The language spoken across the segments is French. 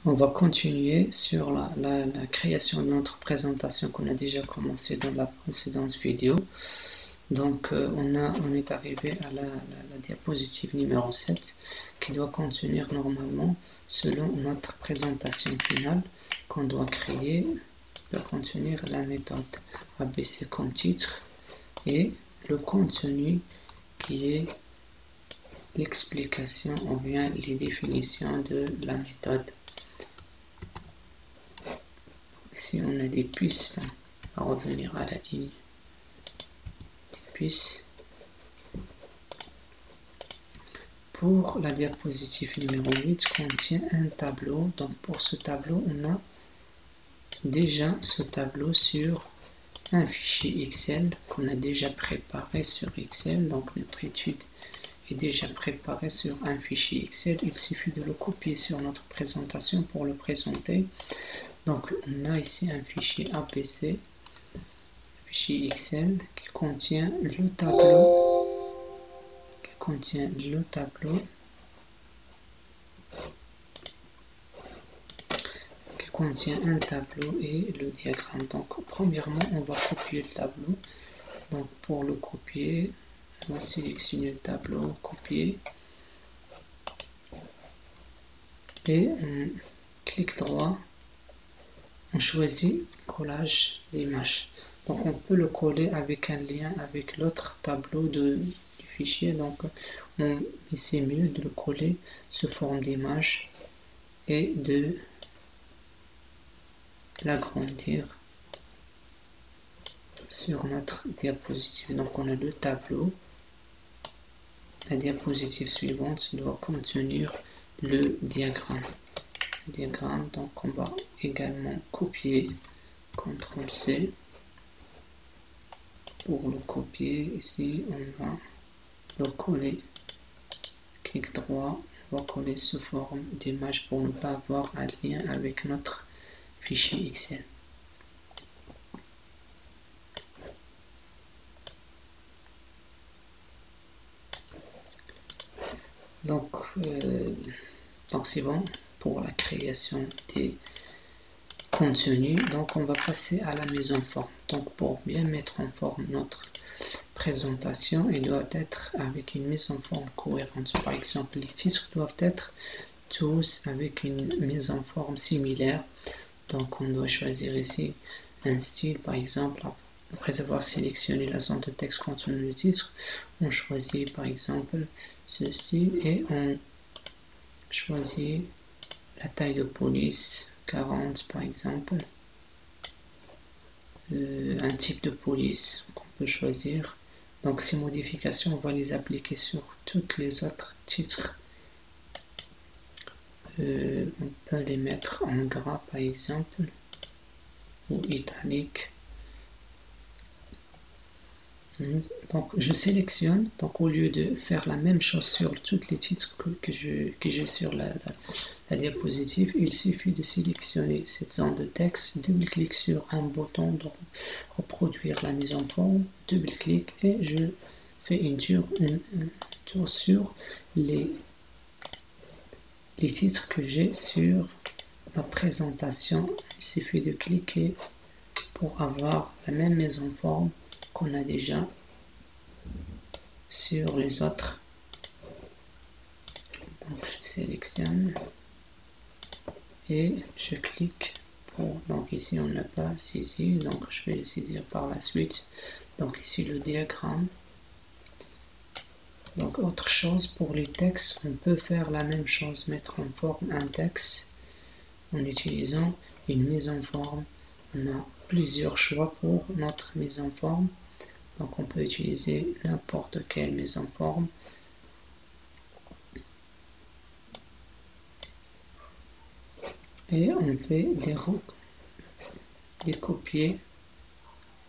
On va continuer sur la création de notre présentation qu'on a déjà commencé dans la précédente vidéo. Donc on est arrivé à la diapositive numéro 7 qui doit contenir normalement, selon notre présentation finale qu'on doit créer, doit contenir la méthode ABC comme titre et le contenu qui est l'explication ou bien les définitions de la méthode. Ici on a des puces, on va revenir à la ligne des puces. Pour la diapositive numéro 8 contient un tableau. Donc pour ce tableau, on a déjà ce tableau sur un fichier Excel qu'on a déjà préparé sur Excel. Donc notre étude est déjà préparée sur un fichier Excel. Il suffit de le copier sur notre présentation pour le présenter. Donc on a ici un fichier ABC, fichier Excel qui contient le tableau, contient un tableau et le diagramme. Donc premièrement on va copier le tableau. Donc pour le copier, on va sélectionner le tableau, copier, et on clique droit, on choisit collage d'image. Donc on peut le coller avec un lien avec l'autre tableau du fichier. Donc c'est mieux de le coller sous forme d'image et de l'agrandir sur notre diapositive. Donc on a le tableau. La diapositive suivante doit contenir le diagramme. Donc on va également copier, CTRL-C pour le copier. Ici on va le coller, clic droit, on va coller sous forme d'image pour ne pas avoir un lien avec notre fichier Excel. Donc c'est bon pour la création des contenus. Donc on va passer à la mise en forme. Donc pour bien mettre en forme notre présentation, il doit être avec une mise en forme cohérente. Par exemple, les titres doivent être tous avec une mise en forme similaire. Donc on doit choisir ici un style. Par exemple, après avoir sélectionné la zone de texte contenant le titre, on choisit par exemple ce style et on choisit la taille de police 40 par exemple, un type de police qu'on peut choisir. Donc ces modifications on va les appliquer sur toutes les autres titres. On peut les mettre en gras par exemple ou italique. Donc je sélectionne, donc au lieu de faire la même chose sur tous les titres que j'ai sur la diapositive, il suffit de sélectionner cette zone de texte, double-clic sur un bouton de reproduire la mise en forme, double-clic et je fais une tour sur les titres que j'ai sur ma présentation. Il suffit de cliquer pour avoir la même mise en forme qu'on a déjà sur les autres. Donc je sélectionne et je clique pour, donc ici on n'a pas saisi, donc je vais le saisir par la suite. Donc ici le diagramme. Donc autre chose pour les textes, on peut faire la même chose, mettre en forme un texte en utilisant une mise en forme. On a plusieurs choix pour notre mise en forme. Donc on peut utiliser n'importe quelle mise en forme. Et on fait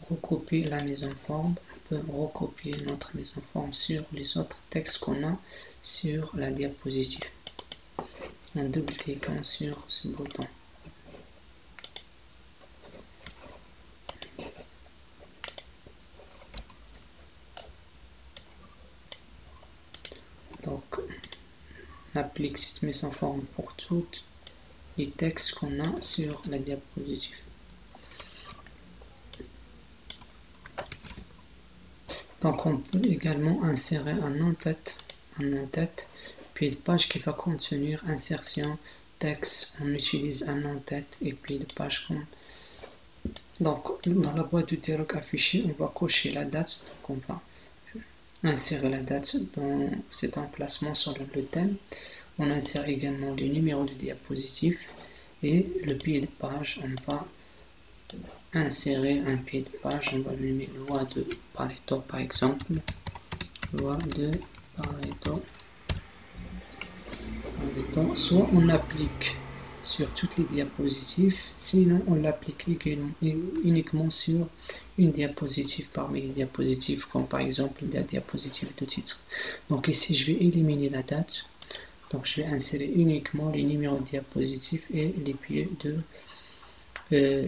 recopier la mise en forme. On peut recopier notre mise en forme sur les autres textes qu'on a sur la diapositive en double-cliquant sur ce bouton. Donc on applique cette mise en forme pour toutes les textes qu'on a sur la diapositive. Donc on peut également insérer un en-tête, puis de page qui va contenir insertion, texte, on utilise un en-tête et puis de page qu'on... Donc dans la boîte de dialogue affichée, on va cocher la date, donc on va insérer la date dans cet emplacement sur le thème. On insère également le numéro de diapositive et le pied de page, on va insérer un pied de page, on va lui mettre loi de Pareto par exemple, loi de Pareto, soit on applique sur toutes les diapositives, sinon on l'applique uniquement sur une diapositive parmi les diapositives, comme par exemple la diapositive de titre. Donc ici je vais éliminer la date, donc je vais insérer uniquement les numéros de diapositives et les pieds de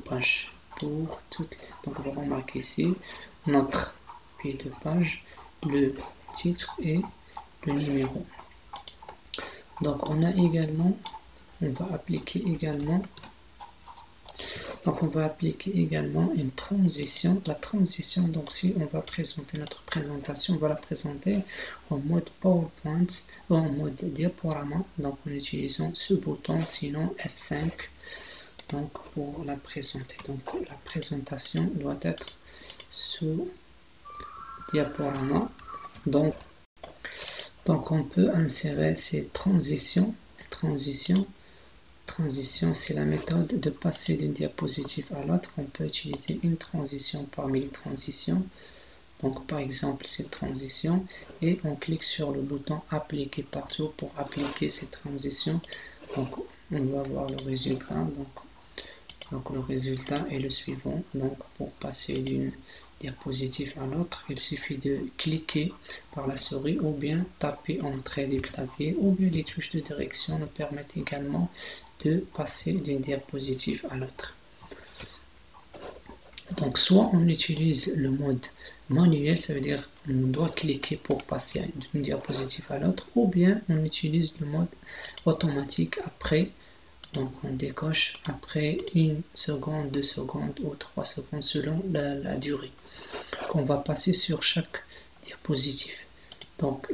page pour toutes les... Donc on va remarquer ici notre pied de page, le titre et le numéro. Donc on a également, on va appliquer également une transition. La transition, donc si on va présenter notre présentation, on va la présenter en mode PowerPoint ou en mode diaporama, donc en utilisant ce bouton, sinon F5, donc pour la présenter. Donc la présentation doit être sous diaporama. Donc on peut insérer ces transitions. Transition, c'est la méthode de passer d'une diapositive à l'autre. On peut utiliser une transition parmi les transitions. Donc par exemple cette transition, et on clique sur le bouton appliquer partout pour appliquer cette transition. Donc on va voir le résultat. Donc le résultat est le suivant. Donc pour passer d'une diapositive à l'autre, il suffit de cliquer par la souris ou bien taper en trait du clavier, ou bien les touches de direction nous permettent également de passer d'une diapositive à l'autre. Donc soit on utilise le mode manuel, ça veut dire on doit cliquer pour passer d'une diapositive à l'autre, ou bien on utilise le mode automatique après. Donc on décoche après 1 seconde, 2 secondes ou 3 secondes selon la durée qu'on va passer sur chaque diapositive. Donc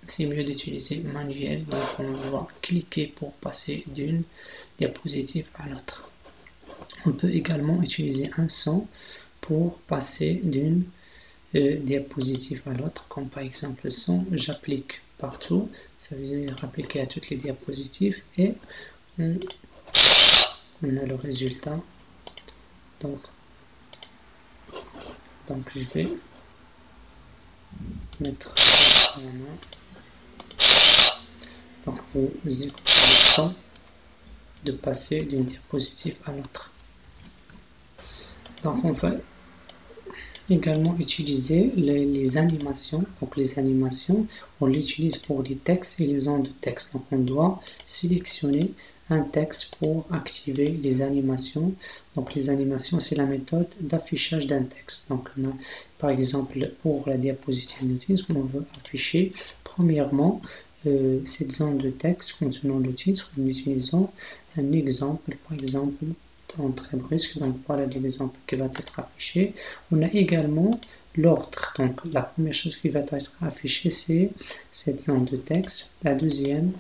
c'est mieux d'utiliser manuel, donc on va cliquer pour passer d'une diapositive à l'autre. On peut également utiliser un son pour passer d'une diapositive à l'autre, comme par exemple le son j'applique partout, ça veut dire appliquer à toutes les diapositives, et on a le résultat. Donc je vais mettre donc vous écoutez le son de passer d'une diapositive à l'autre. Donc on va également utiliser les animations. Donc les animations, on l'utilise pour les textes et les zones de texte. Donc on doit sélectionner un texte pour activer les animations. Donc les animations, c'est la méthode d'affichage d'un texte. Donc on a, par exemple pour la diapositive de titre, on veut afficher premièrement cette zone de texte contenant le titre en utilisant un exemple, par exemple en très brusque. Donc voilà l'exemple qui va être affiché. On a également l'ordre. Donc la première chose qui va être affichée, c'est cette zone de texte. La deuxième,